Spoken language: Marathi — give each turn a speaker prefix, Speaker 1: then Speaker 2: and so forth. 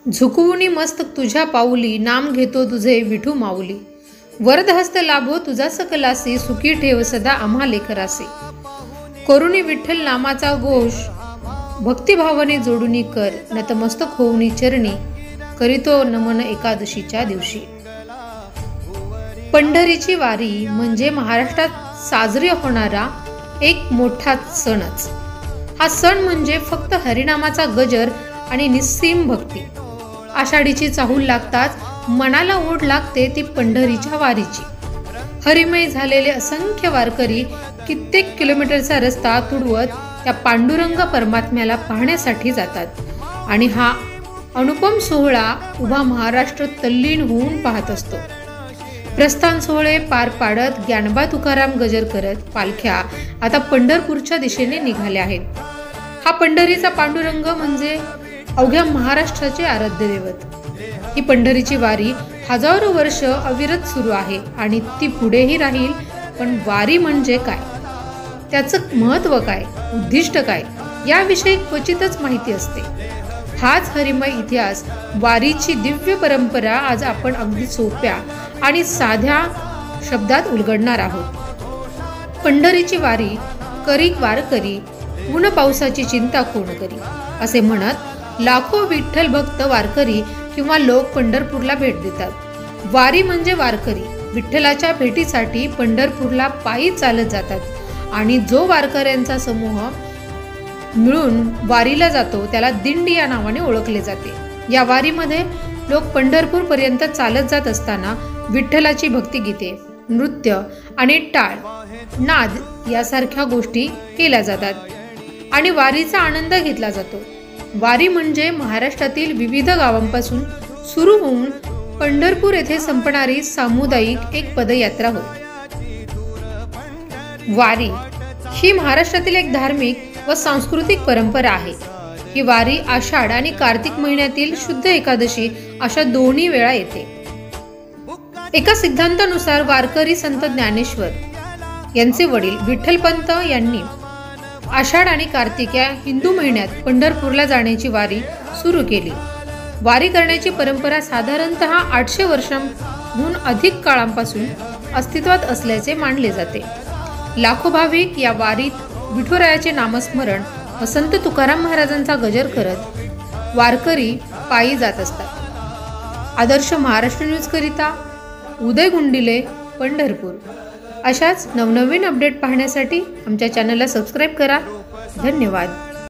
Speaker 1: झुकवूनी मस्तक तुझ्या पाऊली, नाम घेतो तुझे विठू माऊली। वरदहस्त लाभो तुझा सकलासी, सुखी ठेव सदा आम्हा लेकरासी। करुणी विठ्ठल नामाचा घोष, भक्तिभावाने जोडूनी कर, नतमस्तक होऊनी चरणी, करीतो नमन एकादशीच्या दिवशी। पंढरीची वारी म्हणजे महाराष्ट्रात साजरी होणारा एक मोठा सणच। हा सण म्हणजे फक्त हरिनामाचा गजर आणि निस्सीम भक्ती। आषाढीची चाहूल लागताच मनाला ओढ लागते ती पंढरीच्या वारीची। हरिमय झालेले असंख्य वारकरी कित्येक किलोमीटरचा रस्ता तुडवत त्या पांडुरंग परमात्म्याला पाहण्यासाठी जातात आणि हा अनुपम सोहळा उभा महाराष्ट्र तल्लीन होऊन पाहत असतो। प्रस्थान सोहळे पार पाडत ज्ञानबा तुकाराम गजर करत पालख्या आता पंढरपूरच्या दिशेने निघाल्या आहेत। हा पंढरीचा पांडुरंग म्हणजे अवघ्या महाराष्ट्राचे आराध्य दैवत। ही पंढरीची वारी हजारो वर्ष अविरत सुरू आहे आणि ती पुढेही राहील। पण वारी म्हणजे काय, त्याचं महत्त्व काय, उद्दिष्ट काय याविषयी क्वचितच माहिती असते। हाच हरिमय इतिहास, वारीची दिव्य परंपरा आज आपण अगदी सोप्या आणि साध्या शब्दात उलगडणार आहोत। पंढरीची वारी करी वारकरी, ऊन पावसाची चिंता कोण करी, असे म्हणत लाखो विठ्ठल भक्त वारकरी किंवा लोक पंढरपूरला भेट देतात। वारी म्हणजे वारकरी विठ्ठलाच्या भेटीसाठी पंढरपूरला पायी चालत जातात आणि जो वारकऱ्यांचा समूह मिळून वारीला जातो त्याला दिंडी या नावाने ओळखले जाते। या वारीमध्ये लोक पंढरपूर पर्यंत चालत जात असताना विठ्ठलाची भक्तिगीते, नृत्य आणि टाळ नाद यासारख्या गोष्टी केल्या जातात आणि वारीचा आनंद घेतला जातो। वारी म्हणजे महाराष्ट्रातील विविध गावांपासून सुरू होऊन पंढरपूर येथे संपणारी सामुदायिक एक पदयात्रा होय। वारी ही महाराष्ट्रातील एक धार्मिक व सांस्कृतिक परंपरा आहे। ही वारी आषाढ आणि कार्तिक महिन्यातील शुद्ध एकादशी अशा दोन्ही वेळा येते। एका सिद्धांतानुसार वारकरी संत ज्ञानेश्वर यांचे वडील विठ्ठलपंत यांनी आषाढ आणि कार्तिक या हिंदू महिन्यात पंढरपूरला जाण्याची वारी सुरू केली। वारी करण्याची परंपरा साधारणतः 800 वर्षांहून अधिक काळापासून अस्तित्वात असल्याचे मानले जाते। लाखो भाविक या वारीत विठुरायाचे नामस्मरण व संत तुकाराम महाराजांचा गजर करत वारकरी पायी जात असतात। आदर्श महाराष्ट्र न्यूज करिता उदय गुंडिले, पंढरपूर। अशाच नवनवीन अपडेट पाहण्यासाठी आमच्या चॅनलला सबस्क्राईब करा। धन्यवाद।